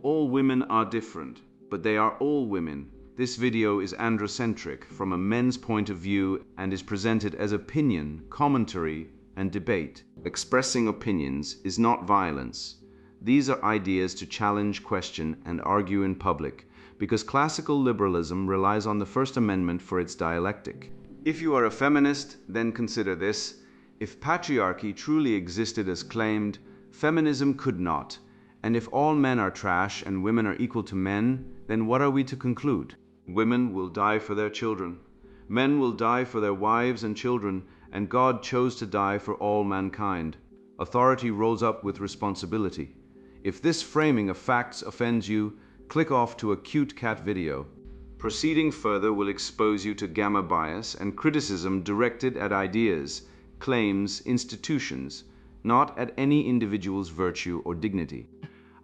All women are different, but they are all women. This video is androcentric from a men's point of view and is presented as opinion, commentary, and debate. Expressing opinions is not violence. These are ideas to challenge, question, and argue in public, because classical liberalism relies on the First Amendment for its dialectic. If you are a feminist, then consider this. If patriarchy truly existed as claimed, feminism could not. And if all men are trash and women are equal to men, then what are we to conclude? Women will die for their children. Men will die for their wives and children, and God chose to die for all mankind. Authority rolls up with responsibility. If this framing of facts offends you, click off to a cute cat video. Proceeding further will expose you to gamma bias and criticism directed at ideas, claims, institutions, not at any individual's virtue or dignity.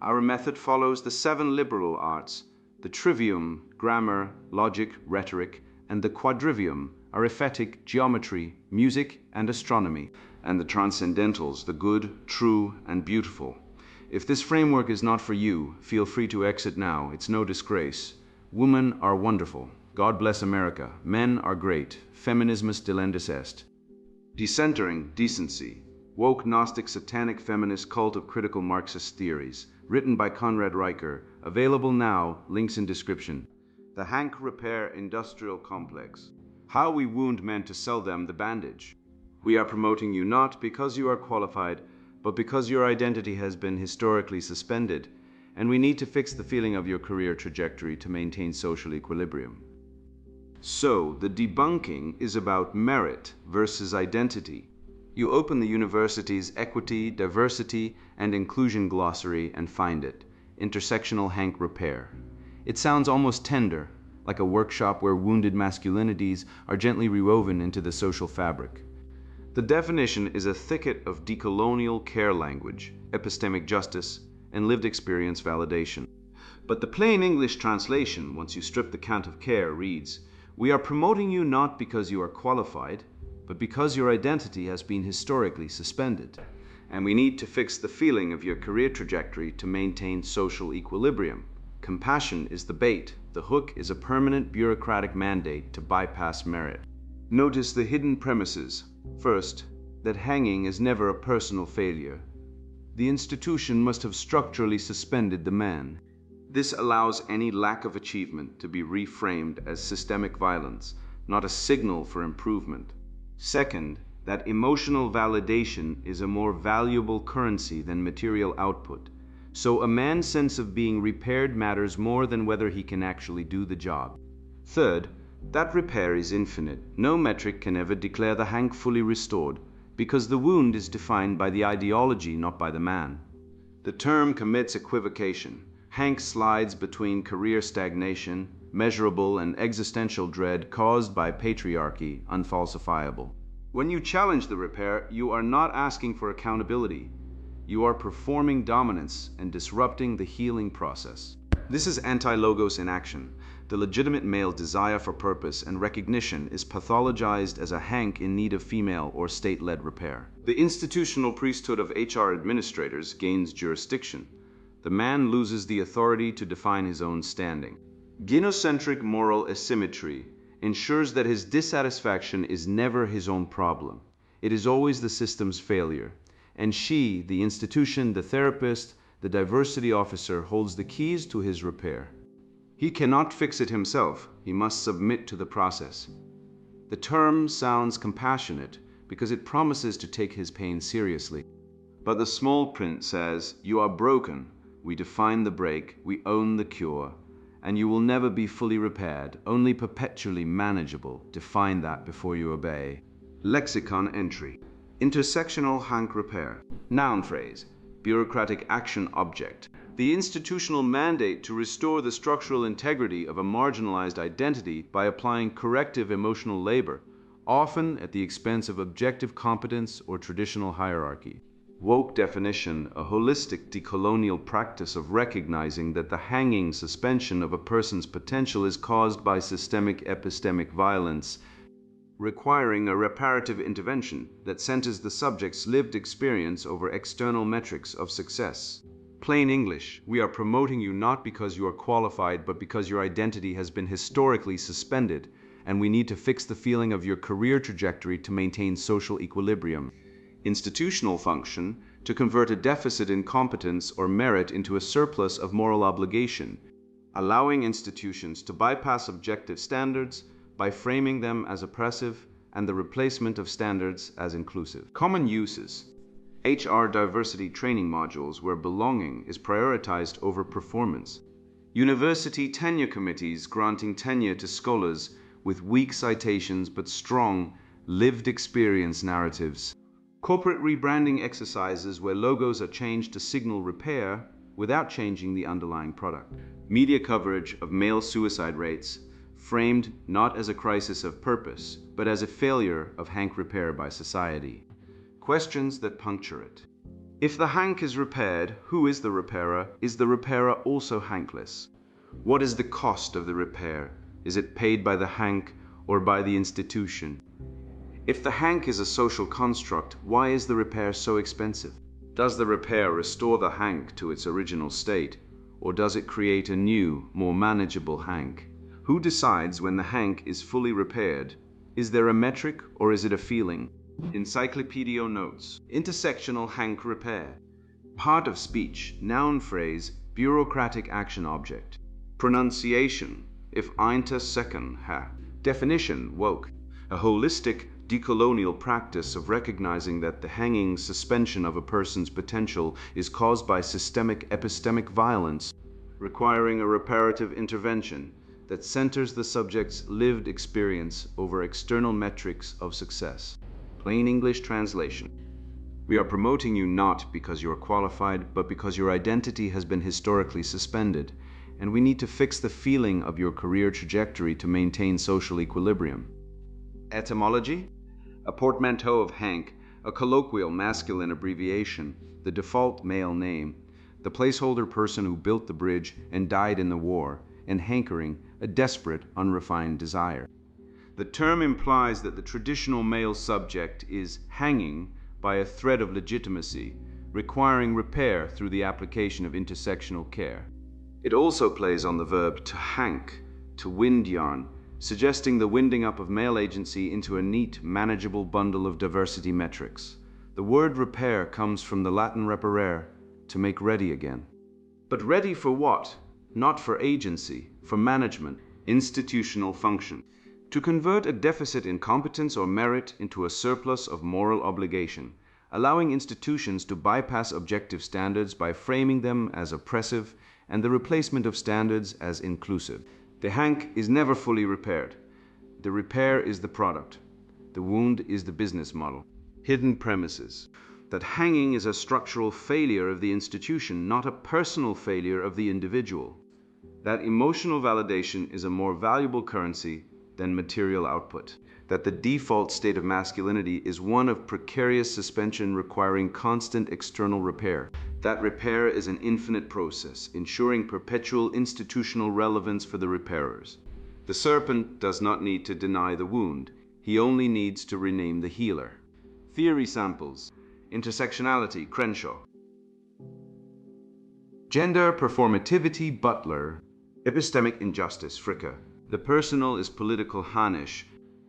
Our method follows the 7 liberal arts, the trivium, grammar, logic, rhetoric, and the quadrivium, arithmetic, geometry, music, and astronomy, and the transcendentals, the good, true, and beautiful. If this framework is not for you, feel free to exit now. It's no disgrace. Women are wonderful. God bless America. Men are great. Feminismus delendis est. Decentering Decency. Woke Gnostic Satanic Feminist Cult of Critical Marxist Theories. Written by Conrad Riker. Available now. Links in description. The Hank Repair Industrial Complex. How we wound men to sell them the bandage. We are promoting you not because you are qualified, but because your identity has been historically suspended, and we need to fix the feeling of your career trajectory to maintain social equilibrium. So, the debunking is about merit versus identity. You open the university's Equity, Diversity, and Inclusion Glossary and find it, Intersectional Hank Repair. It sounds almost tender, like a workshop where wounded masculinities are gently rewoven into the social fabric. The definition is a thicket of decolonial care language, epistemic justice, and lived experience validation. But the plain English translation, once you strip the cant of care, reads, "We are promoting you not because you are qualified, but because your identity has been historically suspended. And we need to fix the feeling of your career trajectory to maintain social equilibrium. Compassion is the bait. The hook is a permanent bureaucratic mandate to bypass merit." Notice the hidden premises. First, that hanging is never a personal failure. The institution must have structurally suspended the man. This allows any lack of achievement to be reframed as systemic violence, not a signal for improvement. Second, that emotional validation is a more valuable currency than material output. So a man's sense of being repaired matters more than whether he can actually do the job. Third, that repair is infinite. No metric can ever declare the Hank fully restored, because the wound is defined by the ideology, not by the man. The term commits equivocation. Hank slides between career stagnation, measurable, and existential dread caused by patriarchy, unfalsifiable. When you challenge the repair, you are not asking for accountability. You are performing dominance and disrupting the healing process. This is anti-logos in action. The legitimate male desire for purpose and recognition is pathologized as a Hank in need of female or state-led repair. The institutional priesthood of HR administrators gains jurisdiction. The man loses the authority to define his own standing. Gynocentric moral asymmetry ensures that his dissatisfaction is never his own problem. It is always the system's failure. And she, the institution, the therapist, the diversity officer, holds the keys to his repair. He cannot fix it himself. He must submit to the process. The term sounds compassionate because it promises to take his pain seriously. But the small print says, "You are broken. We define the break. We own the cure. And you will never be fully repaired, only perpetually manageable. Define that before you obey." Lexicon entry. Intersectional Hank repair. Noun phrase. Bureaucratic action object. The institutional mandate to restore the structural integrity of a marginalized identity by applying corrective emotional labor, often at the expense of objective competence or traditional hierarchy. Woke definition, a holistic decolonial practice of recognizing that the hanging suspension of a person's potential is caused by systemic epistemic violence, requiring a reparative intervention that centers the subject's lived experience over external metrics of success. Plain English, we are promoting you not because you are qualified, but because your identity has been historically suspended, and we need to fix the feeling of your career trajectory to maintain social equilibrium. Institutional function, to convert a deficit in competence or merit into a surplus of moral obligation, allowing institutions to bypass objective standards by framing them as oppressive and the replacement of standards as inclusive. Common uses. HR diversity training modules where belonging is prioritized over performance. University tenure committees granting tenure to scholars with weak citations but strong, lived experience narratives. Corporate rebranding exercises where logos are changed to signal repair without changing the underlying product. Media coverage of male suicide rates, framed not as a crisis of purpose, but as a failure of hank repair by society. Questions that puncture it. If the hank is repaired, who is the repairer? Is the repairer also hankless? What is the cost of the repair? Is it paid by the hank or by the institution? If the hank is a social construct, why is the repair so expensive? Does the repair restore the hank to its original state, or does it create a new, more manageable hank? Who decides when the hank is fully repaired? Is there a metric or is it a feeling? Encyclopedia notes. Intersectional hank repair. Part of speech, noun phrase, bureaucratic action object. Pronunciation, if einter second ha. Definition, woke. A holistic, decolonial practice of recognizing that the hanging suspension of a person's potential is caused by systemic epistemic violence, requiring a reparative intervention that centers the subject's lived experience over external metrics of success. Plain English translation. We are promoting you not because you are qualified, but because your identity has been historically suspended, and we need to fix the feeling of your career trajectory to maintain social equilibrium. Etymology. A portmanteau of hank, a colloquial masculine abbreviation, the default male name, the placeholder person who built the bridge and died in the war, and hankering, a desperate, unrefined desire. The term implies that the traditional male subject is hanging by a thread of legitimacy, requiring repair through the application of intersectional care. It also plays on the verb to hank, to wind yarn, suggesting the winding up of male agency into a neat, manageable bundle of diversity metrics. The word repair comes from the Latin reparare, to make ready again. But ready for what? Not for agency, for management, institutional function. To convert a deficit in competence or merit into a surplus of moral obligation, allowing institutions to bypass objective standards by framing them as oppressive and the replacement of standards as inclusive. The hank is never fully repaired. The repair is the product. The wound is the business model. Hidden premises. That hanging is a structural failure of the institution, not a personal failure of the individual. That emotional validation is a more valuable currency than material output. That the default state of masculinity is one of precarious suspension requiring constant external repair. That repair is an infinite process, ensuring perpetual institutional relevance for the repairers. The serpent does not need to deny the wound. He only needs to rename the healer. Theory samples. Intersectionality, Crenshaw. Gender performativity, Butler. Epistemic injustice, Fricker. The personal is political, Hanisch.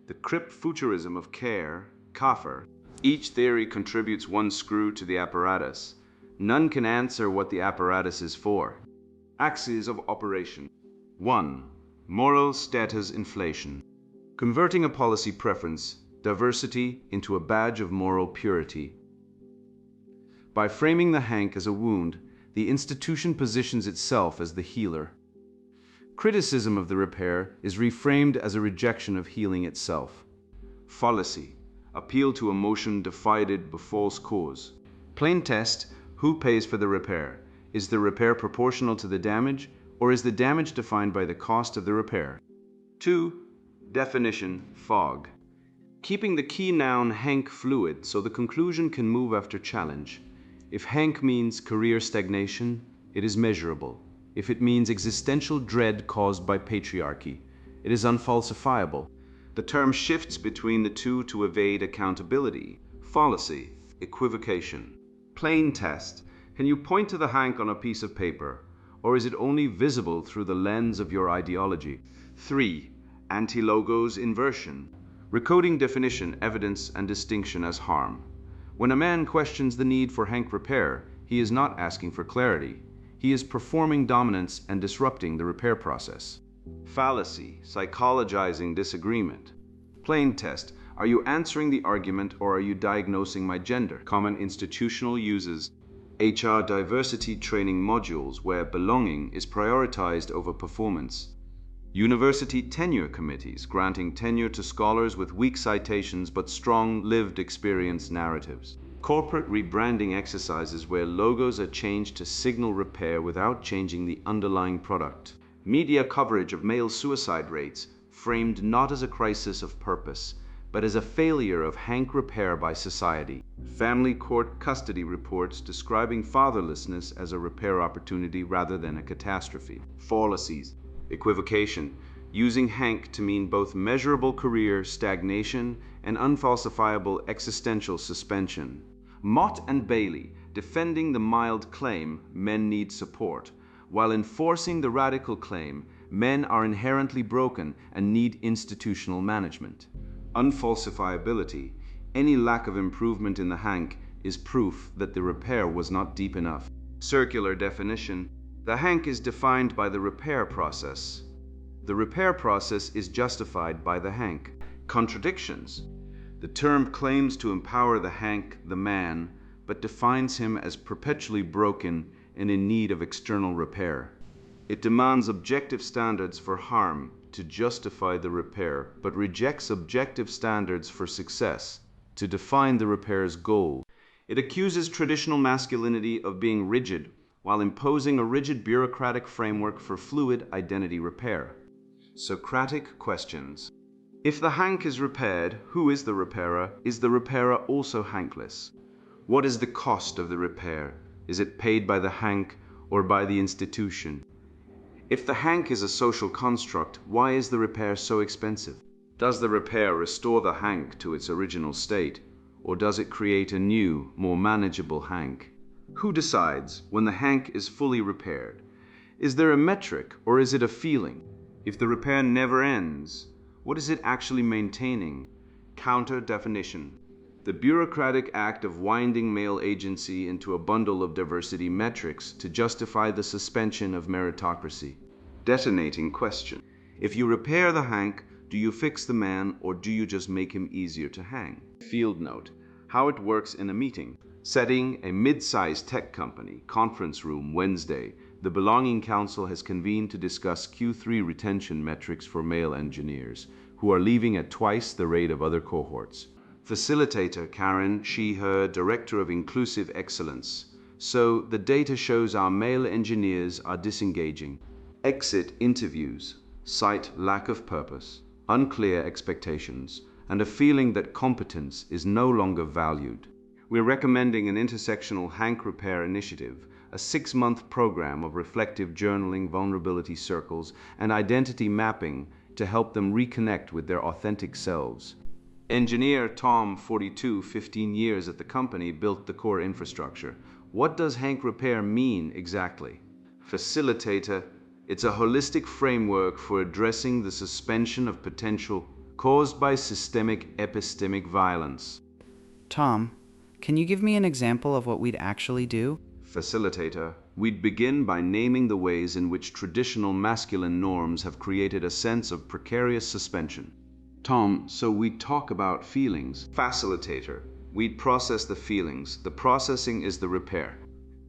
The crypt futurism of care, Kaffer. Each theory contributes one screw to the apparatus. None can answer what the apparatus is for. Axes of operation. 1. Moral status inflation. Converting a policy preference, diversity, into a badge of moral purity. By framing the hank as a wound, the institution positions itself as the healer. Criticism of the repair is reframed as a rejection of healing itself. Fallacy. Appeal to emotion decided by false cause. Plain test. Who pays for the repair? Is the repair proportional to the damage, or is the damage defined by the cost of the repair? 2. Definition, fog. Keeping the key noun hank fluid so the conclusion can move after challenge. If hank means career stagnation, it is measurable. If it means existential dread caused by patriarchy, it is unfalsifiable. The term shifts between the two to evade accountability. Fallacy, equivocation. Plain test. Can you point to the hank on a piece of paper, or is it only visible through the lens of your ideology? 3. Anti-logos inversion. Recoding definition, evidence, and distinction as harm. When a man questions the need for hank repair, he is not asking for clarity. He is performing dominance and disrupting the repair process. Fallacy, psychologizing disagreement. Plain test. Are you answering the argument or are you diagnosing my gender? Common institutional uses. HR diversity training modules where belonging is prioritized over performance. University tenure committees granting tenure to scholars with weak citations but strong lived experience narratives. Corporate rebranding exercises where logos are changed to signal repair without changing the underlying product. Media coverage of male suicide rates framed not as a crisis of purpose, but as a failure of hank repair by society. Family court custody reports describing fatherlessness as a repair opportunity rather than a catastrophe. Fallacies. Equivocation, using hank to mean both measurable career stagnation and unfalsifiable existential suspension. Mott and Bailey, defending the mild claim, men need support, while enforcing the radical claim, men are inherently broken and need institutional management. Unfalsifiability, any lack of improvement in the hank is proof that the repair was not deep enough. Circular definition, the hank is defined by the repair process. The repair process is justified by the hank. Contradictions, the term claims to empower the hank, the man, but defines him as perpetually broken and in need of external repair. It demands objective standards for harm to justify the repair, but rejects objective standards for success to define the repair's goal. It accuses traditional masculinity of being rigid while imposing a rigid bureaucratic framework for fluid identity repair. Socratic questions. If the hank is repaired, who is the repairer? Is the repairer also hankless? What is the cost of the repair? Is it paid by the hank or by the institution? If the hank is a social construct, why is the repair so expensive? Does the repair restore the hank to its original state, or does it create a new, more manageable hank? Who decides when the hank is fully repaired? Is there a metric or is it a feeling? If the repair never ends, what is it actually maintaining? Counter definition. The bureaucratic act of winding male agency into a bundle of diversity metrics to justify the suspension of meritocracy. Detonating question. If you repair the hank, do you fix the man or do you just make him easier to hang? Field note. How it works in a meeting. Setting, a mid-sized tech company, conference room, Wednesday. The Belonging Council has convened to discuss Q3 retention metrics for male engineers, who are leaving at twice the rate of other cohorts. Facilitator Karen, she, her, Director of Inclusive Excellence. So, the data shows our male engineers are disengaging. Exit interviews cite lack of purpose, unclear expectations, and a feeling that competence is no longer valued. We're recommending an intersectional hank repair initiative, a 6-month program of reflective journaling, vulnerability circles, and identity mapping to help them reconnect with their authentic selves. Engineer Tom, 42, 15 years at the company, built the core infrastructure. What does hank repair mean exactly? Facilitator, it's a holistic framework for addressing the suspension of potential caused by systemic epistemic violence. Tom, can you give me an example of what we'd actually do? Facilitator, we'd begin by naming the ways in which traditional masculine norms have created a sense of precarious suspension. Tom, so we'd talk about feelings. Facilitator, we'd process the feelings. The processing is the repair.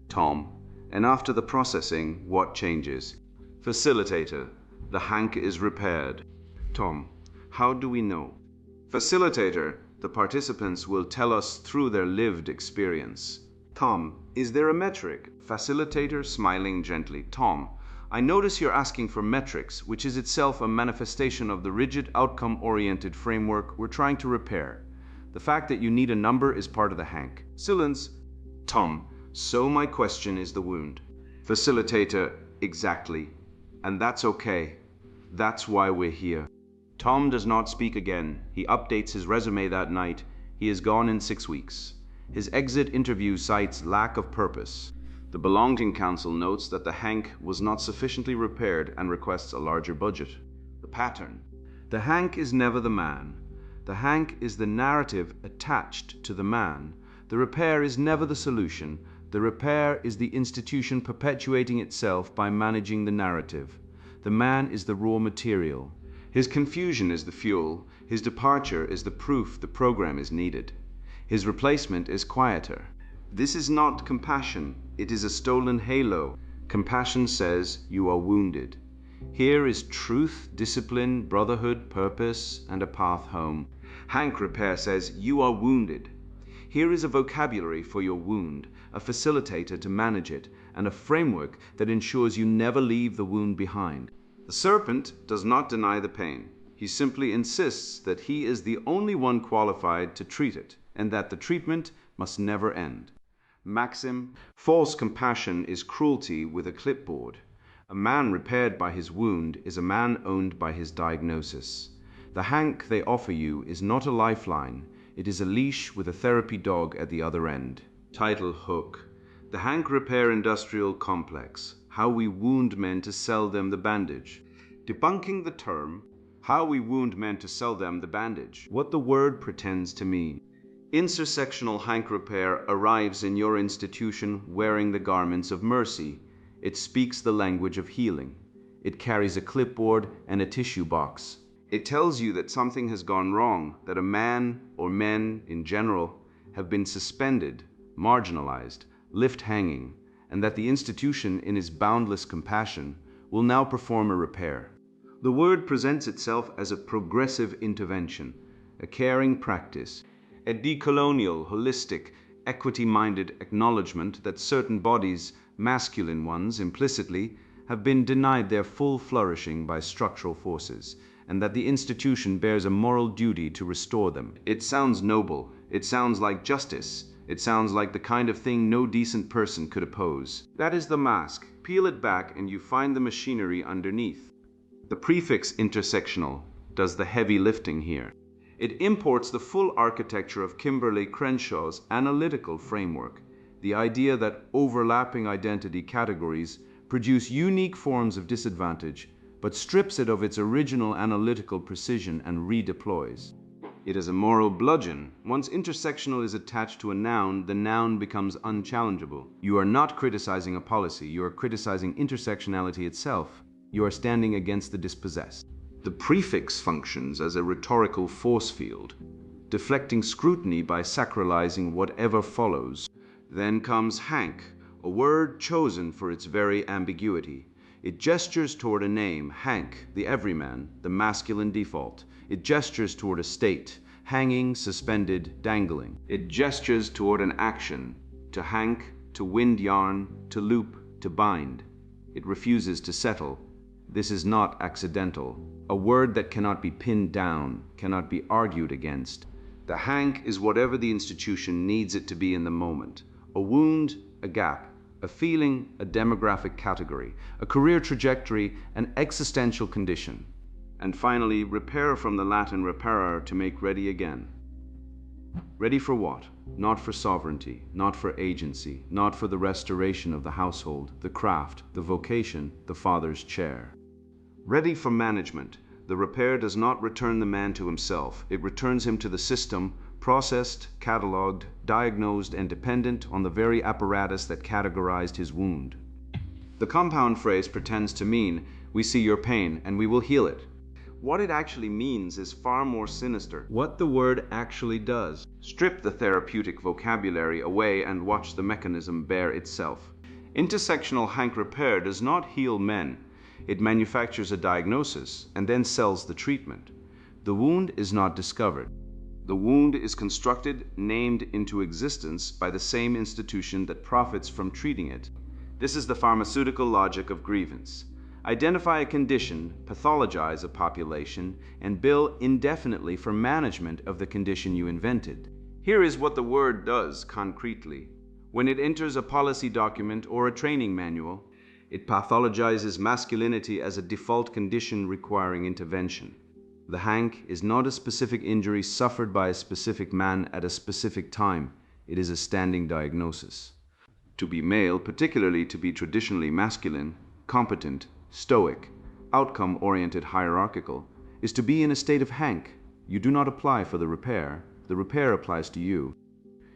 Tom, and after the processing, what changes? Facilitator, the hank is repaired. Tom, how do we know? Facilitator, the participants will tell us through their lived experience. Tom, is there a metric? Facilitator, smiling gently. Tom, I notice you're asking for metrics, which is itself a manifestation of the rigid, outcome-oriented framework we're trying to repair. The fact that you need a number is part of the hank. Silence. Tom, so my question is the wound. Facilitator, exactly. And that's okay. That's why we're here. Tom does not speak again. He updates his resume that night. He is gone in 6 weeks. His exit interview cites lack of purpose. The Belonging Council notes that the hank was not sufficiently repaired and requests a larger budget. The pattern. The hank is never the man. The hank is the narrative attached to the man. The repair is never the solution. The repair is the institution perpetuating itself by managing the narrative. The man is the raw material. His confusion is the fuel. His departure is the proof the program is needed. His replacement is quieter. This is not compassion. It is a stolen halo. Compassion says you are wounded. Here is truth, discipline, brotherhood, purpose, and a path home. Hank repair says you are wounded. Here is a vocabulary for your wound, a facilitator to manage it, and a framework that ensures you never leave the wound behind. The serpent does not deny the pain. He simply insists that he is the only one qualified to treat it, and that the treatment must never end. Maxim: false compassion is cruelty with a clipboard. A man repaired by his wound is a man owned by his diagnosis. The hank they offer you is not a lifeline. It is a leash with a therapy dog at the other end. Title hook: The Hank Repair Industrial Complex. How we wound men to sell them the bandage. Debunking the term, how we wound men to sell them the bandage. What the word pretends to mean. Intersectional hank repair arrives in your institution wearing the garments of mercy. It speaks the language of healing. It carries a clipboard and a tissue box. It tells you that something has gone wrong, that a man, or men in general, have been suspended, marginalized, left hanging, and that the institution, in its boundless compassion, will now perform a repair. The word presents itself as a progressive intervention, a caring practice, a decolonial, holistic, equity-minded acknowledgement that certain bodies, masculine ones implicitly, have been denied their full flourishing by structural forces, and that the institution bears a moral duty to restore them. It sounds noble. It sounds like justice. It sounds like the kind of thing no decent person could oppose. That is the mask. Peel it back and you find the machinery underneath. The prefix intersectional does the heavy lifting here. It imports the full architecture of Kimberly Crenshaw's analytical framework, the idea that overlapping identity categories produce unique forms of disadvantage, but strips it of its original analytical precision and redeploys. It is a moral bludgeon. Once intersectional is attached to a noun, the noun becomes unchallengeable. You are not criticizing a policy, you are criticizing intersectionality itself. You are standing against the dispossessed. The prefix functions as a rhetorical force field, deflecting scrutiny by sacralizing whatever follows. Then comes hank, a word chosen for its very ambiguity. It gestures toward a name, hank, the everyman, the masculine default. It gestures toward a state, hanging, suspended, dangling. It gestures toward an action, to hank, to wind yarn, to loop, to bind. It refuses to settle. This is not accidental. A word that cannot be pinned down, cannot be argued against. The hank is whatever the institution needs it to be in the moment. A wound, a gap, a feeling, a demographic category, a career trajectory, an existential condition. And finally, repair from the Latin reparar, to make ready again. Ready for what? Not for sovereignty, not for agency, not for the restoration of the household, the craft, the vocation, the father's chair. Ready for management. The repair does not return the man to himself. It returns him to the system, processed, catalogued, diagnosed, and dependent on the very apparatus that categorized his wound. The compound phrase pretends to mean, we see your pain and we will heal it. What it actually means is far more sinister. What the word actually does. Strip the therapeutic vocabulary away and watch the mechanism bear itself. Intersectional hank repair does not heal men. It manufactures a diagnosis and then sells the treatment. The wound is not discovered. The wound is constructed, named into existence by the same institution that profits from treating it. This is the pharmaceutical logic of grievance. Identify a condition, pathologize a population, and bill indefinitely for management of the condition you invented. Here is what the word does concretely. When it enters a policy document or a training manual, it pathologizes masculinity as a default condition requiring intervention. The hank is not a specific injury suffered by a specific man at a specific time. It is a standing diagnosis. To be male, particularly to be traditionally masculine, competent, stoic, outcome-oriented, hierarchical, is to be in a state of hank. You do not apply for the repair applies to you.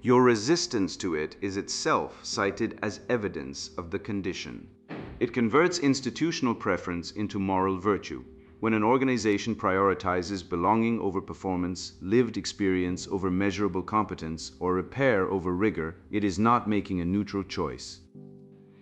Your resistance to it is itself cited as evidence of the condition. It converts institutional preference into moral virtue. When an organization prioritizes belonging over performance, lived experience over measurable competence, or repair over rigor, it is not making a neutral choice.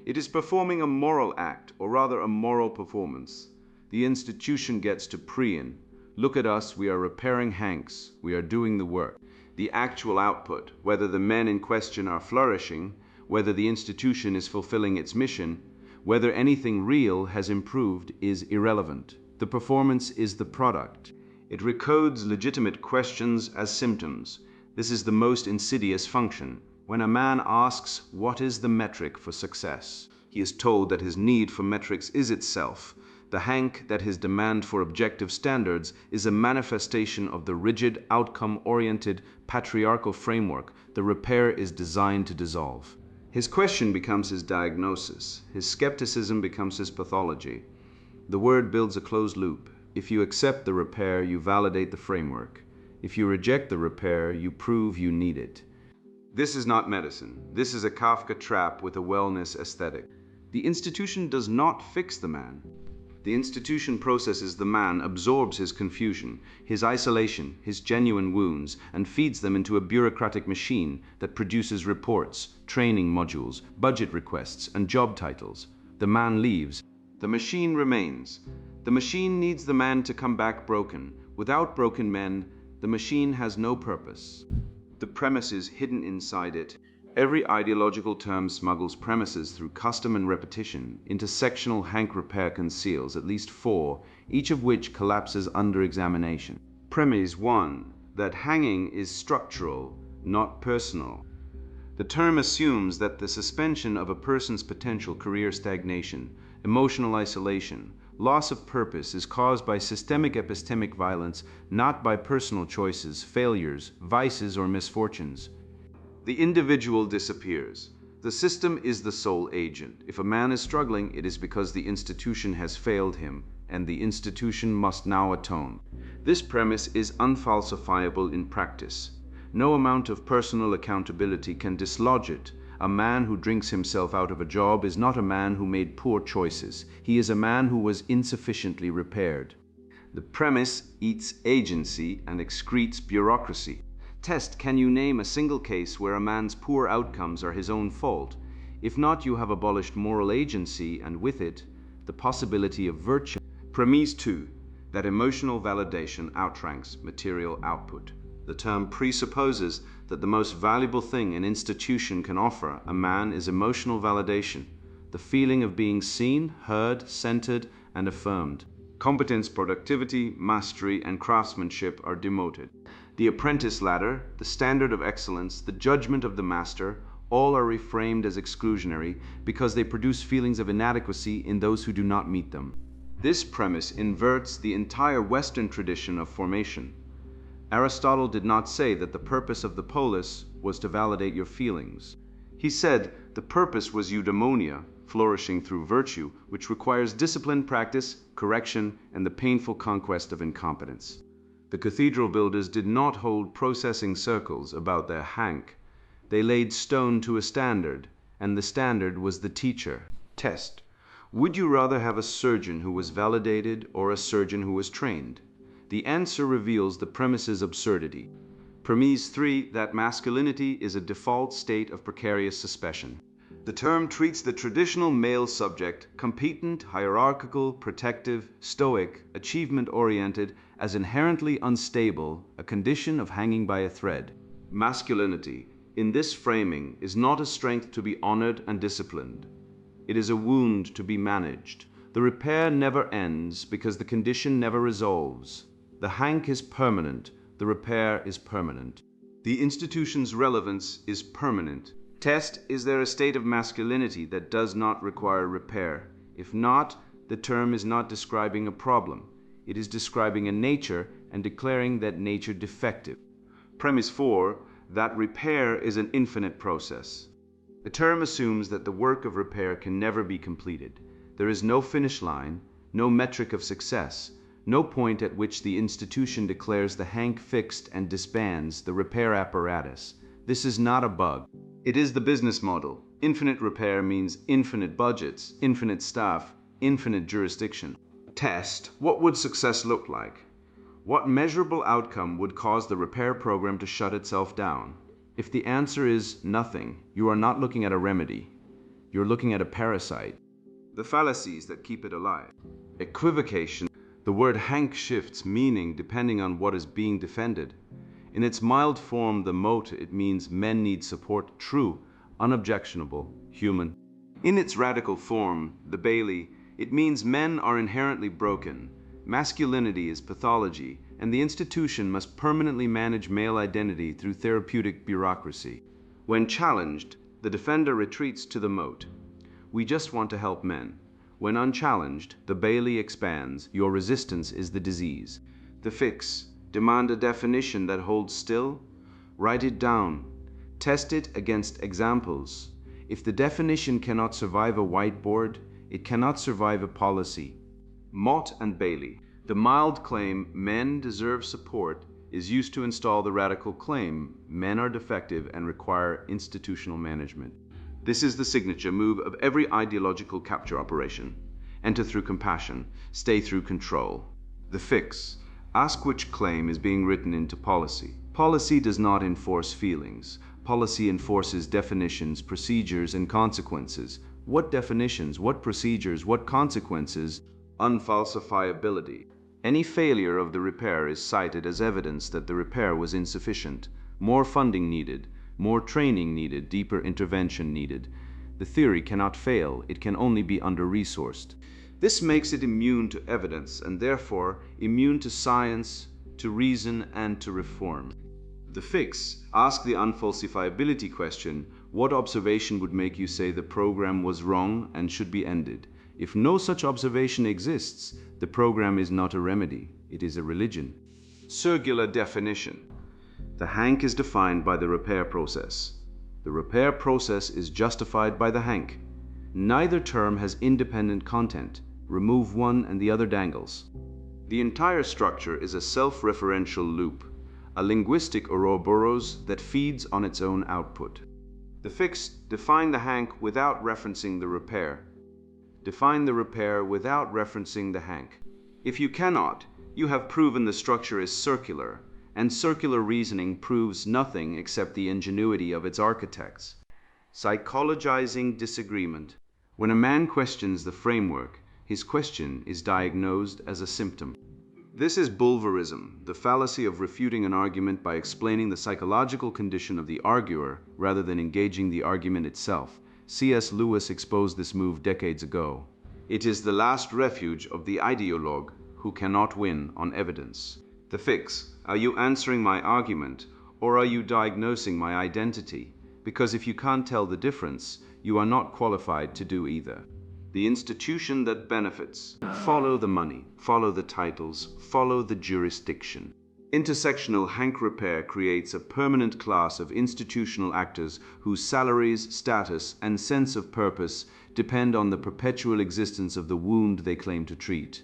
It is performing a moral act, or rather a moral performance. The institution gets to preen. Look at us, we are repairing hanks, we are doing the work. The actual output, whether the men in question are flourishing, whether the institution is fulfilling its mission, whether anything real has improved, is irrelevant. The performance is the product. It recodes legitimate questions as symptoms. This is the most insidious function. When a man asks, what is the metric for success? He is told that his need for metrics is itself. The hank that his demand for objective standards is a manifestation of the rigid, outcome-oriented, patriarchal framework the repair is designed to dissolve. His question becomes his diagnosis. His skepticism becomes his pathology. The word builds a closed loop. If you accept the repair, you validate the framework. If you reject the repair, you prove you need it. This is not medicine. This is a Kafka trap with a wellness aesthetic. The institution does not fix the man. The institution processes the man, absorbs his confusion, his isolation, his genuine wounds, and feeds them into a bureaucratic machine that produces reports, training modules, budget requests, and job titles. The man leaves. The machine remains. The machine needs the man to come back broken. Without broken men, the machine has no purpose. The premises hidden inside it. Every ideological term smuggles premises through custom and repetition. Intersectional hank repair conceals at least 4, each of which collapses under examination. Premise 1, that hanging is structural, not personal. The term assumes that the suspension of a person's potential career stagnation, emotional isolation, loss of purpose is caused by systemic epistemic violence, not by personal choices, failures, vices, or misfortunes. The individual disappears. The system is the sole agent. If a man is struggling, it is because the institution has failed him, and the institution must now atone. This premise is unfalsifiable in practice. No amount of personal accountability can dislodge it. A man who drinks himself out of a job is not a man who made poor choices. He is a man who was insufficiently repaired. The premise eats agency and excretes bureaucracy. Test, can you name a single case where a man's poor outcomes are his own fault? If not, you have abolished moral agency and with it, the possibility of virtue. Premise 2, that emotional validation outranks material output. The term presupposes that the most valuable thing an institution can offer a man is emotional validation, the feeling of being seen, heard, centered, and affirmed. Competence, productivity, mastery, and craftsmanship are demoted. The apprentice ladder, the standard of excellence, the judgment of the master, all are reframed as exclusionary because they produce feelings of inadequacy in those who do not meet them. This premise inverts the entire Western tradition of formation. Aristotle did not say that the purpose of the polis was to validate your feelings. He said the purpose was eudaimonia, flourishing through virtue, which requires disciplined practice, correction, and the painful conquest of incompetence. The cathedral builders did not hold processing circles about their hank. They laid stone to a standard, and the standard was the teacher. Test. Would you rather have a surgeon who was validated or a surgeon who was trained? The answer reveals the premise's absurdity. Premise 3, that masculinity is a default state of precarious suspicion. The term treats the traditional male subject, competent, hierarchical, protective, stoic, achievement-oriented, as inherently unstable, a condition of hanging by a thread. Masculinity, in this framing, is not a strength to be honored and disciplined. It is a wound to be managed. The repair never ends because the condition never resolves. The hank is permanent, the repair is permanent. The institution's relevance is permanent. Test, is there a state of masculinity that does not require repair? If not, the term is not describing a problem. It is describing a nature and declaring that nature defective. Premise 4, that repair is an infinite process. The term assumes that the work of repair can never be completed. There is no finish line, no metric of success, no point at which the institution declares the hank fixed and disbands the repair apparatus. This is not a bug. It is the business model. Infinite repair means infinite budgets, infinite staff, infinite jurisdiction. Test: what would success look like? What measurable outcome would cause the repair program to shut itself down? If the answer is nothing, you are not looking at a remedy. You're looking at a parasite. The fallacies that keep it alive. Equivocation. The word hank shifts meaning depending on what is being defended. In its mild form, the mote, it means men need support, true, unobjectionable, human. In its radical form, the Bailey, it means men are inherently broken. Masculinity is pathology, and the institution must permanently manage male identity through therapeutic bureaucracy. When challenged, the defender retreats to the moat. We just want to help men. When unchallenged, the Bailey expands. Your resistance is the disease. The fix: demand a definition that holds still. Write it down. Test it against examples. If the definition cannot survive a whiteboard, it cannot survive a policy. Mott and Bailey. The mild claim, men deserve support, is used to install the radical claim, men are defective and require institutional management. This is the signature move of every ideological capture operation. Enter through compassion, stay through control. The fix: ask which claim is being written into policy. Policy does not enforce feelings. Policy enforces definitions, procedures, and consequences. What definitions, what procedures, what consequences? Unfalsifiability. Any failure of the repair is cited as evidence that the repair was insufficient. More funding needed, more training needed, deeper intervention needed. The theory cannot fail, it can only be under-resourced. This makes it immune to evidence and therefore immune to science, to reason, and to reform. The fix: ask the unfalsifiability question. What observation would make you say the program was wrong and should be ended? If no such observation exists, the program is not a remedy, it is a religion. Circular definition. The hank is defined by the repair process. The repair process is justified by the hank. Neither term has independent content. Remove one and the other dangles. The entire structure is a self-referential loop, a linguistic Ouroboros that feeds on its own output. The fix: define the hank without referencing the repair. Define the repair without referencing the hank. If you cannot, you have proven the structure is circular, and circular reasoning proves nothing except the ingenuity of its architects. Psychologizing disagreement. When a man questions the framework, his question is diagnosed as a symptom. This is bulverism, the fallacy of refuting an argument by explaining the psychological condition of the arguer rather than engaging the argument itself. C.S. Lewis exposed this move decades ago. It is the last refuge of the ideologue who cannot win on evidence. The fix: are you answering my argument or are you diagnosing my identity? Because if you can't tell the difference, you are not qualified to do either. The institution that benefits. Follow the money, follow the titles, follow the jurisdiction. Intersectional hank repair creates a permanent class of institutional actors whose salaries, status, and sense of purpose depend on the perpetual existence of the wound they claim to treat.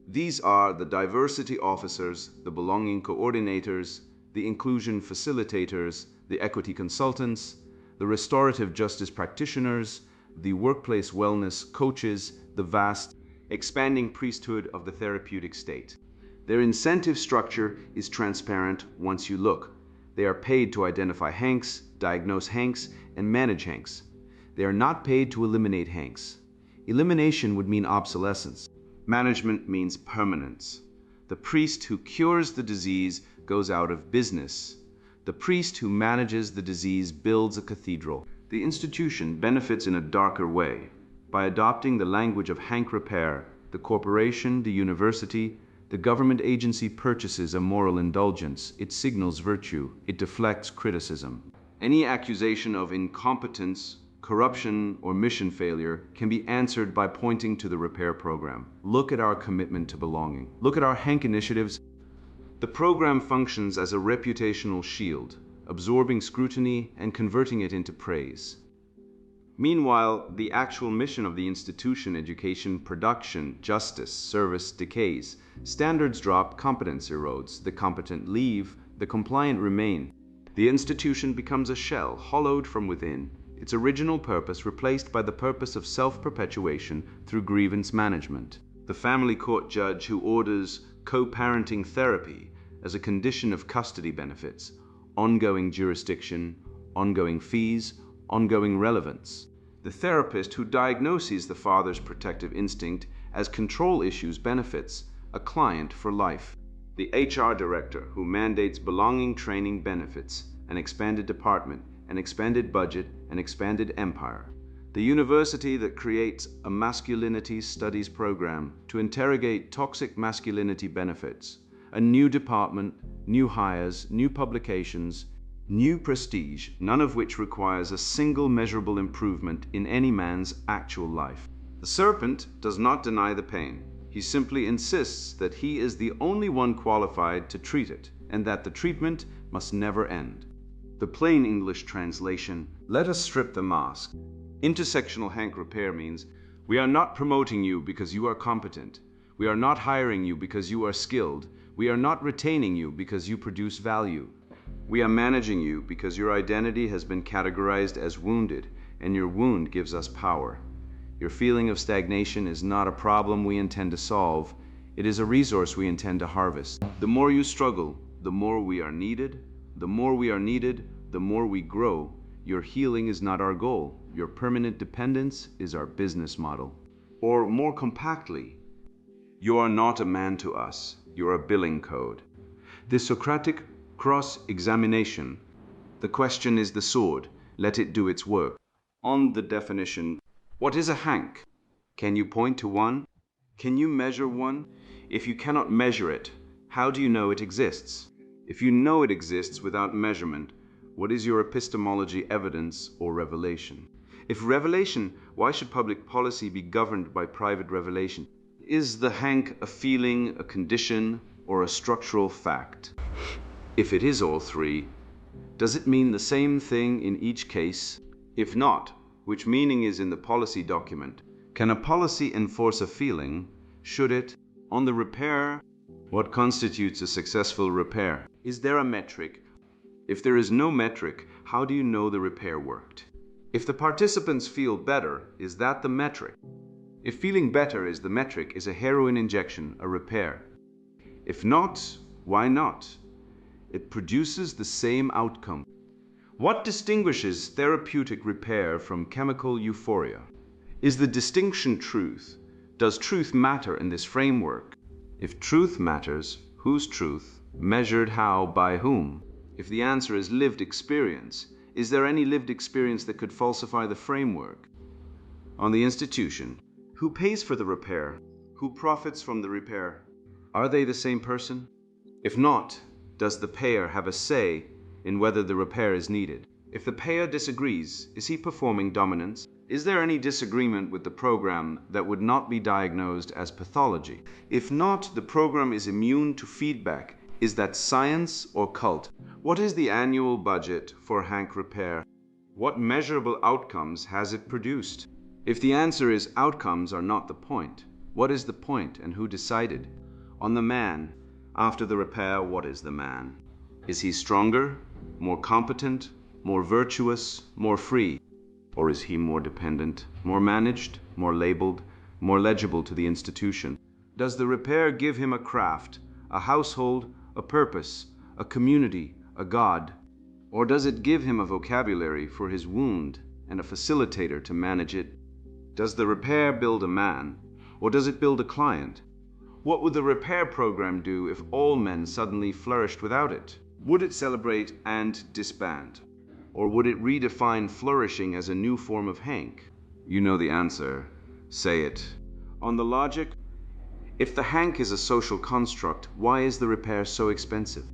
These are the diversity officers, the belonging coordinators, the inclusion facilitators, the equity consultants, the restorative justice practitioners, the workplace wellness coaches, the vast, expanding priesthood of the therapeutic state. Their incentive structure is transparent once you look. They are paid to identify hanks, diagnose hanks, and manage hanks. They are not paid to eliminate hanks. Elimination would mean obsolescence. Management means permanence. The priest who cures the disease goes out of business. The priest who manages the disease builds a cathedral. The institution benefits in a darker way. By adopting the language of hank repair, the corporation, the university, the government agency purchases a moral indulgence. It signals virtue. It deflects criticism. Any accusation of incompetence, corruption, or mission failure can be answered by pointing to the repair program. Look at our commitment to belonging. Look at our hank initiatives. The program functions as a reputational shield, absorbing scrutiny and converting it into praise. Meanwhile, the actual mission of the institution, education, production, justice, service decays. Standards drop, competence erodes. The competent leave, the compliant remain. The institution becomes a shell, hollowed from within, its original purpose replaced by the purpose of self-perpetuation through grievance management. The family court judge who orders co-parenting therapy as a condition of custody benefits, ongoing jurisdiction, ongoing fees, ongoing relevance. The therapist who diagnoses the father's protective instinct as control issues benefits, a client for life. The HR director who mandates belonging training benefits, an expanded department, an expanded budget, an expanded empire. The university that creates a masculinity studies program to interrogate toxic masculinity benefits, a new department, new hires, new publications, new prestige, none of which requires a single measurable improvement in any man's actual life. The serpent does not deny the pain. He simply insists that he is the only one qualified to treat it, and that the treatment must never end. The plain English translation, let us strip the mask. Intersectional Hank repair means, we are not promoting you because you are competent. We are not hiring you because you are skilled. We are not retaining you because you produce value. We are managing you because your identity has been categorized as wounded, and your wound gives us power. Your feeling of stagnation is not a problem we intend to solve. It is a resource we intend to harvest. The more you struggle, the more we are needed. The more we are needed, the more we grow. Your healing is not our goal. Your permanent dependence is our business model. Or more compactly, you are not a man to us. You are a billing code. The Socratic cross-examination. The question is the sword. Let it do its work. On the definition, what is a hank? Can you point to one? Can you measure one? If you cannot measure it, how do you know it exists? If you know it exists without measurement, what is your epistemology, evidence, or revelation? If revelation, why should public policy be governed by private revelation? Is the hank a feeling, a condition, or a structural fact? If it is all three, does it mean the same thing in each case? If not, which meaning is in the policy document? Can a policy enforce a feeling? Should it? On the repair, what constitutes a successful repair? Is there a metric? If there is no metric, how do you know the repair worked? If the participants feel better, is that the metric? If feeling better is the metric, is a heroin injection a repair? If not, why not? It produces the same outcome. What distinguishes therapeutic repair from chemical euphoria? Is the distinction truth? Does truth matter in this framework? If truth matters, whose truth? Measured how, by whom? If the answer is lived experience, is there any lived experience that could falsify the framework? On the institution, who pays for the repair? Who profits from the repair? Are they the same person? If not, does the payer have a say in whether the repair is needed? If the payer disagrees, is he performing dominance? Is there any disagreement with the program that would not be diagnosed as pathology? If not, the program is immune to feedback. Is that science or cult? What is the annual budget for Hank Repair? What measurable outcomes has it produced? If the answer is outcomes are not the point, what is the point and who decided? On the man, after the repair, what is the man? Is he stronger, more competent, more virtuous, more free? Or is he more dependent, more managed, more labeled, more legible to the institution? Does the repair give him a craft, a household, a purpose, a community, a God? Or does it give him a vocabulary for his wound and a facilitator to manage it? Does the repair build a man, or does it build a client? What would the repair program do if all men suddenly flourished without it? Would it celebrate and disband? Or would it redefine flourishing as a new form of Hank? You know the answer. Say it. On the logic, if the Hank is a social construct, why is the repair so expensive?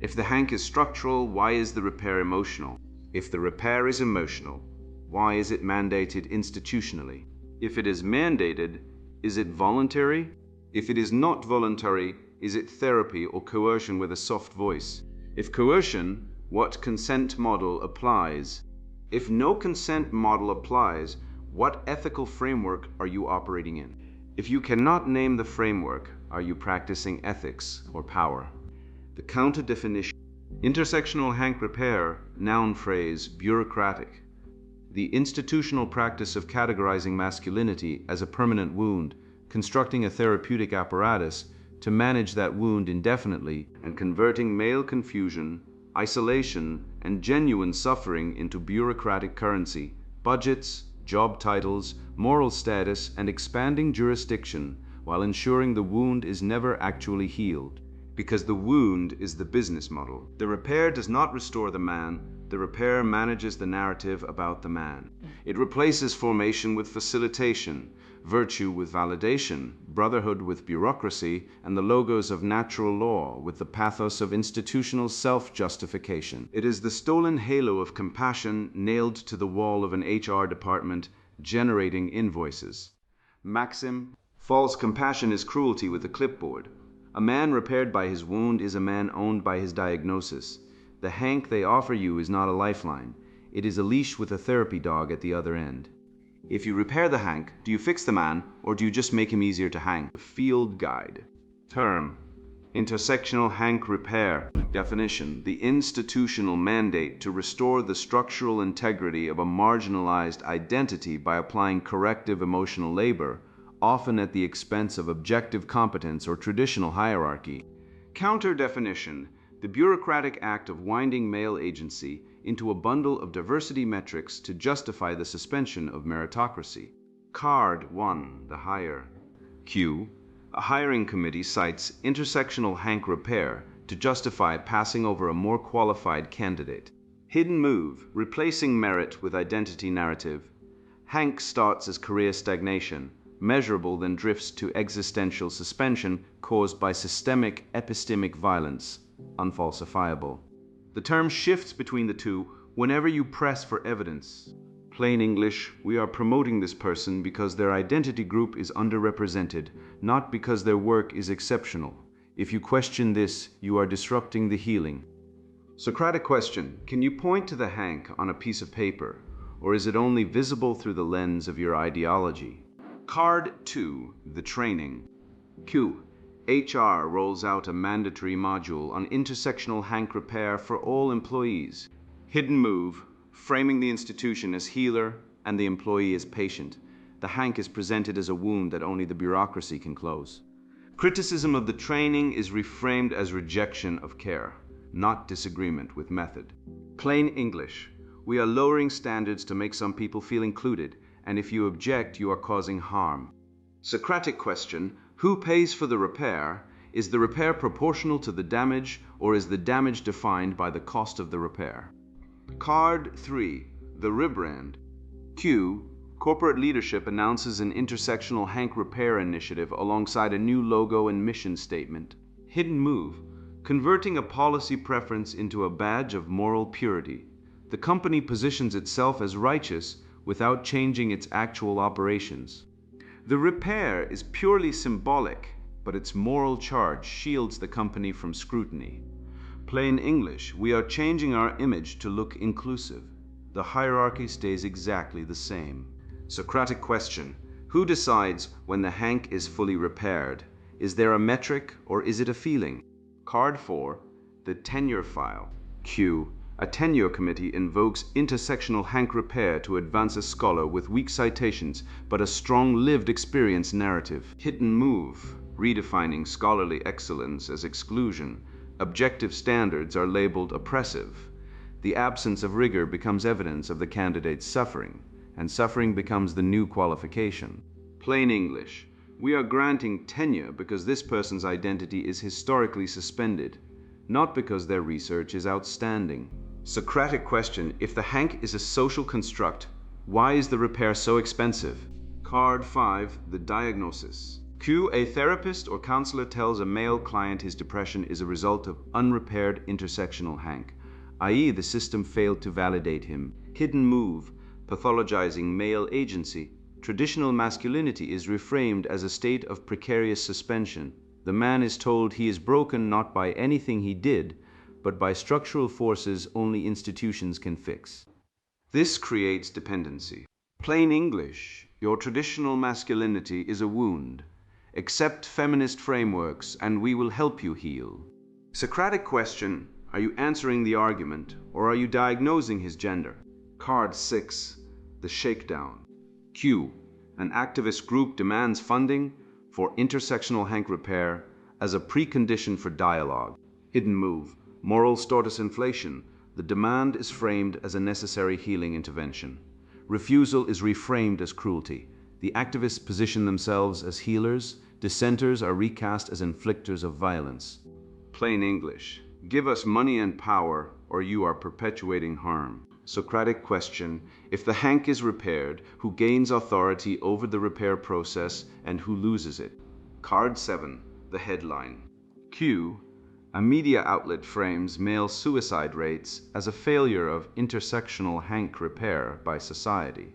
If the Hank is structural, why is the repair emotional? If the repair is emotional, why is it mandated institutionally? If it is mandated, is it voluntary? If it is not voluntary, is it therapy or coercion with a soft voice? If coercion, what consent model applies? If no consent model applies, what ethical framework are you operating in? If you cannot name the framework, are you practicing ethics or power? The counter definition. Intersectional hank repair, noun phrase, bureaucratic. The institutional practice of categorizing masculinity as a permanent wound, constructing a therapeutic apparatus to manage that wound indefinitely, and converting male confusion, isolation, and genuine suffering into bureaucratic currency, budgets, job titles, moral status, and expanding jurisdiction, while ensuring the wound is never actually healed. Because the wound is the business model. The repair does not restore the man, the repair manages the narrative about the man. It replaces formation with facilitation, virtue with validation, brotherhood with bureaucracy, and the logos of natural law with the pathos of institutional self-justification. It is the stolen halo of compassion nailed to the wall of an HR department, generating invoices. Maxim: false compassion is cruelty with a clipboard. A man repaired by his wound is a man owned by his diagnosis. The hank they offer you is not a lifeline. It is a leash with a therapy dog at the other end. If you repair the hank, do you fix the man, or do you just make him easier to hang? Field guide. Term: intersectional hank repair. Definition: the institutional mandate to restore the structural integrity of a marginalized identity by applying corrective emotional labor, often at the expense of objective competence or traditional hierarchy. Counter definition: the bureaucratic act of winding male agency into a bundle of diversity metrics to justify the suspension of meritocracy. Card 1, the hire. Q. A hiring committee cites intersectional hank repair to justify passing over a more qualified candidate. Hidden move: replacing merit with identity narrative. Hank starts as career stagnation, measurable, then drifts to existential suspension caused by systemic epistemic violence, unfalsifiable. The term shifts between the two whenever you press for evidence. Plain English: we are promoting this person because their identity group is underrepresented, not because their work is exceptional. If you question this, you are disrupting the healing. Socratic question: can you point to the hank on a piece of paper, or is it only visible through the lens of your ideology? Card 2, the training. Q. HR rolls out a mandatory module on intersectional hank repair for all employees. Hidden move: framing the institution as healer and the employee as patient. The hank is presented as a wound that only the bureaucracy can close. Criticism of the training is reframed as rejection of care, not disagreement with method. Plain English: we are lowering standards to make some people feel included, and if you object, you are causing harm. Socratic question: who pays for the repair? Is the repair proportional to the damage, or is the damage defined by the cost of the repair? Card 3, the rebrand. Q. Corporate leadership announces an intersectional hank repair initiative alongside a new logo and mission statement. Hidden move: converting a policy preference into a badge of moral purity. The company positions itself as righteous without changing its actual operations. The repair is purely symbolic, but its moral charge shields the company from scrutiny. Plain English: we are changing our image to look inclusive. The hierarchy stays exactly the same. Socratic question: who decides when the hank is fully repaired? Is there a metric, or is it a feeling? Card 4, the tenure file. Q. A tenure committee invokes intersectional hank repair to advance a scholar with weak citations but a strong lived experience narrative. Hidden move: redefining scholarly excellence as exclusion. Objective standards are labeled oppressive. The absence of rigor becomes evidence of the candidate's suffering, and suffering becomes the new qualification. Plain English: we are granting tenure because this person's identity is historically suspended, not because their research is outstanding. Socratic question: if the hank is a social construct, why is the repair so expensive? Card 5, the diagnosis. Q. A therapist or counselor tells a male client his depression is a result of unrepaired intersectional hank, i.e. the system failed to validate him. Hidden move: pathologizing male agency. Traditional masculinity is reframed as a state of precarious suspension. The man is told he is broken not by anything he did, but by structural forces only institutions can fix. This creates dependency. Plain English, your traditional masculinity is a wound. Accept feminist frameworks and we will help you heal. Socratic question, are you answering the argument or are you diagnosing his gender? Card 6, the shakedown. Q, an activist group demands funding for intersectional hank repair as a precondition for dialogue. Hidden move, moral status inflation. The demand is framed as a necessary healing intervention. Refusal is reframed as cruelty. The activists position themselves as healers. Dissenters are recast as inflictors of violence. Plain English, give us money and power or you are perpetuating harm. Socratic question, if the hank is repaired, who gains authority over the repair process and who loses it? Card 7, the headline. Q, a media outlet frames male suicide rates as a failure of intersectional hank repair by society.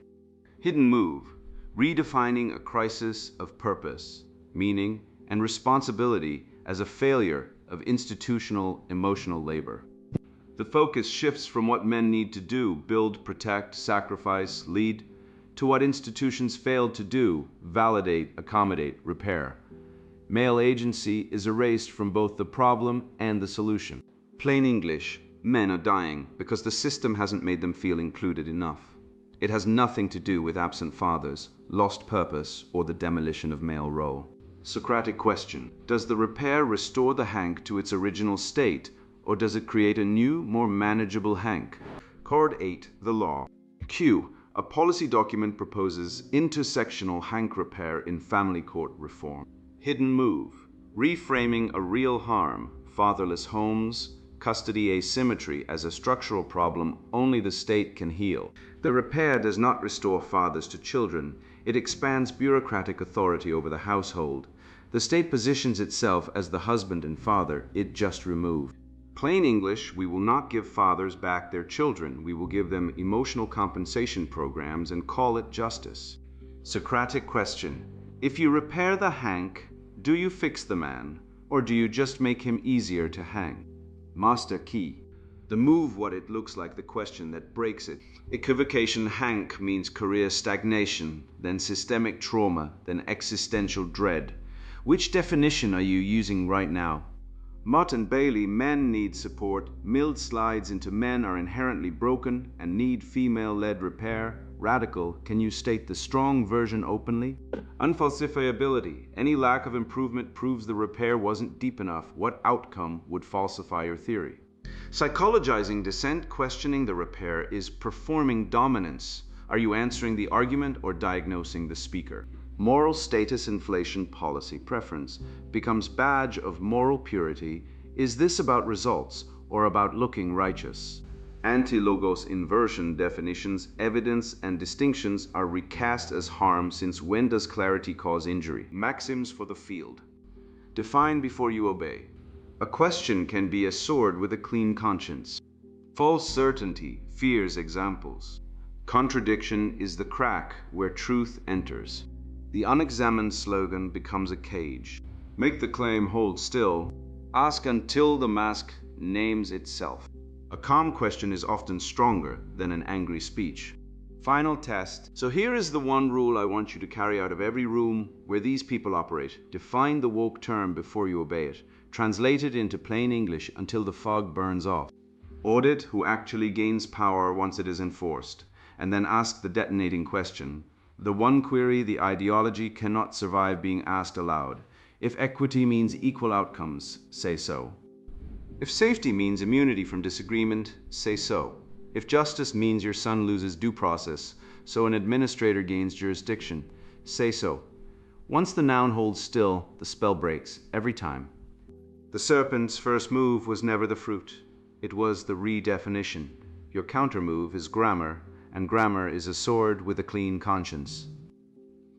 Hidden move, redefining a crisis of purpose, meaning, and responsibility as a failure of institutional emotional labor. The focus shifts from what men need to do, build, protect, sacrifice, lead, to what institutions failed to do, validate, accommodate, repair. Male agency is erased from both the problem and the solution. Plain English, men are dying because the system hasn't made them feel included enough. It has nothing to do with absent fathers, lost purpose, or the demolition of male role. Socratic question, does the repair restore the hank to its original state, or does it create a new, more manageable hank? Card 8, the law. Q, a policy document proposes intersectional hank repair in family court reform. Hidden move, reframing a real harm, fatherless homes, custody asymmetry as a structural problem only the state can heal. The repair does not restore fathers to children. It expands bureaucratic authority over the household. The state positions itself as the husband and father it just removed. Plain English, we will not give fathers back their children. We will give them emotional compensation programs and call it justice. Socratic question, if you repair the hank, do you fix the man, or do you just make him easier to hang? Master key. The move what it looks like the question that breaks it. Equivocation hank means career stagnation, then systemic trauma, then existential dread. Which definition are you using right now? Mott and Bailey, men need support. Milled slides into men are inherently broken and need female-led repair. Radical, can you state the strong version openly? Unfalsifiability, any lack of improvement proves the repair wasn't deep enough. What outcome would falsify your theory? Psychologizing dissent, questioning the repair is performing dominance. Are you answering the argument or diagnosing the speaker? Moral status inflation policy preference becomes badge of moral purity. Is this about results or about looking righteous? Anti-logos inversion definitions, evidence, and distinctions are recast as harm, since when does clarity cause injury? Maxims for the field. Define before you obey. A question can be a sword with a clean conscience. False certainty fears examples. Contradiction is the crack where truth enters. The unexamined slogan becomes a cage. Make the claim hold still. Ask until the mask names itself. A calm question is often stronger than an angry speech. Final test. So here is the one rule I want you to carry out of every room where these people operate. Define the woke term before you obey it. Translate it into plain English until the fog burns off. Audit who actually gains power once it is enforced, and then ask the detonating question. The one query, the ideology, cannot survive being asked aloud. If equity means equal outcomes, say so. If safety means immunity from disagreement, say so. If justice means your son loses due process, so an administrator gains jurisdiction, say so. Once the noun holds still, the spell breaks, every time. The serpent's first move was never the fruit. It was the redefinition. Your counter-move is grammar, and grammar is a sword with a clean conscience.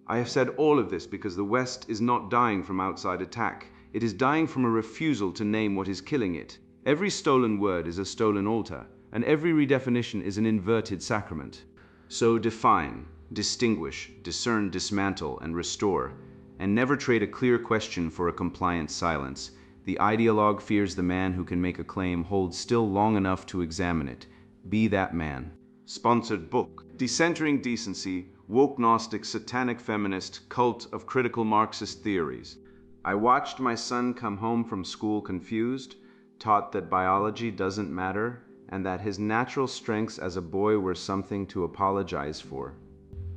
I have said all of this because the West is not dying from outside attack. It is dying from a refusal to name what is killing it. Every stolen word is a stolen altar, and every redefinition is an inverted sacrament. So define, distinguish, discern, dismantle, and restore, and never trade a clear question for a compliant silence. The ideologue fears the man who can make a claim hold still long enough to examine it. Be that man. Sponsored book, Decentering Decency, Woke Gnostic Satanic Feminist Cult of Critical Marxist Theories. I watched my son come home from school confused, taught that biology doesn't matter, and that his natural strengths as a boy were something to apologize for.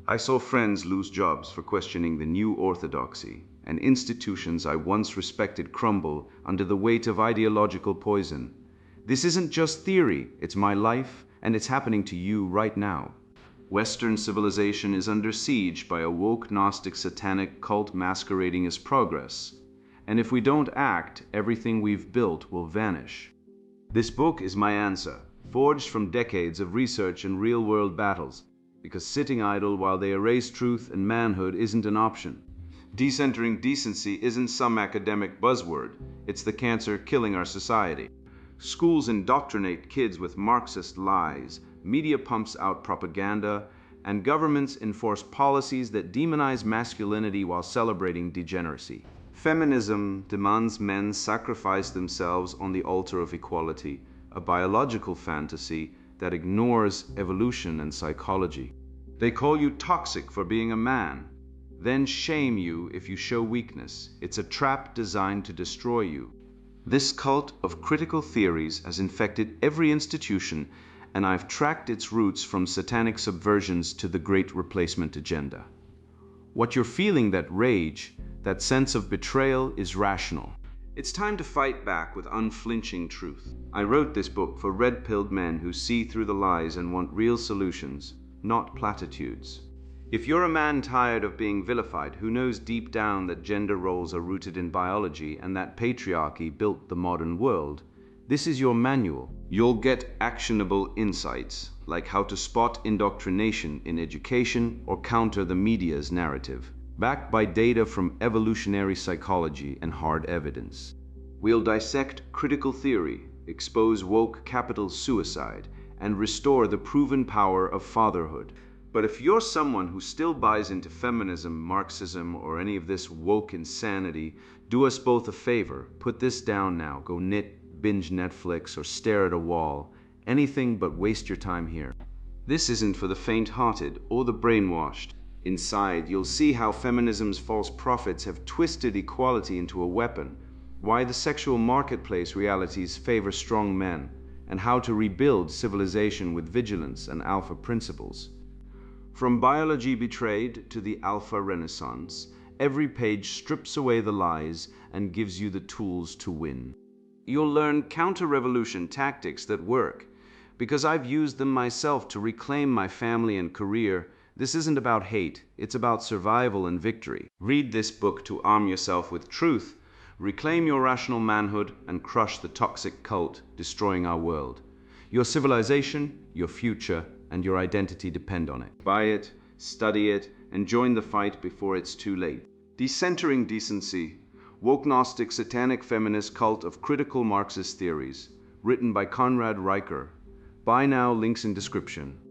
I saw friends lose jobs for questioning the new orthodoxy, and institutions I once respected crumble under the weight of ideological poison. This isn't just theory, it's my life, and it's happening to you right now. Western civilization is under siege by a woke Gnostic Satanic cult masquerading as progress. And if we don't act, everything we've built will vanish. This book is my answer, forged from decades of research and real-world battles, because sitting idle while they erase truth and manhood isn't an option. Decentering decency isn't some academic buzzword, it's the cancer killing our society. Schools indoctrinate kids with Marxist lies, media pumps out propaganda, and governments enforce policies that demonize masculinity while celebrating degeneracy. Feminism demands men sacrifice themselves on the altar of equality, a biological fantasy that ignores evolution and psychology. They call you toxic for being a man, then shame you if you show weakness. It's a trap designed to destroy you. This cult of critical theories has infected every institution, and I've tracked its roots from satanic subversions to the Great Replacement agenda. What you're feeling, that rage, that sense of betrayal, is rational. It's time to fight back with unflinching truth. I wrote this book for red-pilled men who see through the lies and want real solutions, not platitudes. If you're a man tired of being vilified, who knows deep down that gender roles are rooted in biology and that patriarchy built the modern world, this is your manual. You'll get actionable insights, like how to spot indoctrination in education or counter the media's narrative, backed by data from evolutionary psychology and hard evidence. We'll dissect critical theory, expose woke capital suicide, and restore the proven power of fatherhood. But if you're someone who still buys into feminism, Marxism, or any of this woke insanity, do us both a favor. Put this down now. Go knit, binge Netflix, or stare at a wall. Anything but waste your time here. This isn't for the faint-hearted or the brainwashed. Inside, you'll see how feminism's false prophets have twisted equality into a weapon, why the sexual marketplace realities favor strong men, and how to rebuild civilization with vigilance and alpha principles. From biology betrayed to the alpha renaissance, every page strips away the lies and gives you the tools to win. You'll learn counter-revolution tactics that work, because I've used them myself to reclaim my family and career. This isn't about hate, it's about survival and victory. Read this book to arm yourself with truth, reclaim your rational manhood, and crush the toxic cult destroying our world. Your civilization, your future, and your identity depend on it. Buy it, study it, and join the fight before it's too late. Decentering Decency, Woke Gnostic Satanic Feminist Cult of Critical Marxist Theories, written by Conrad Riker. Buy now, links in description.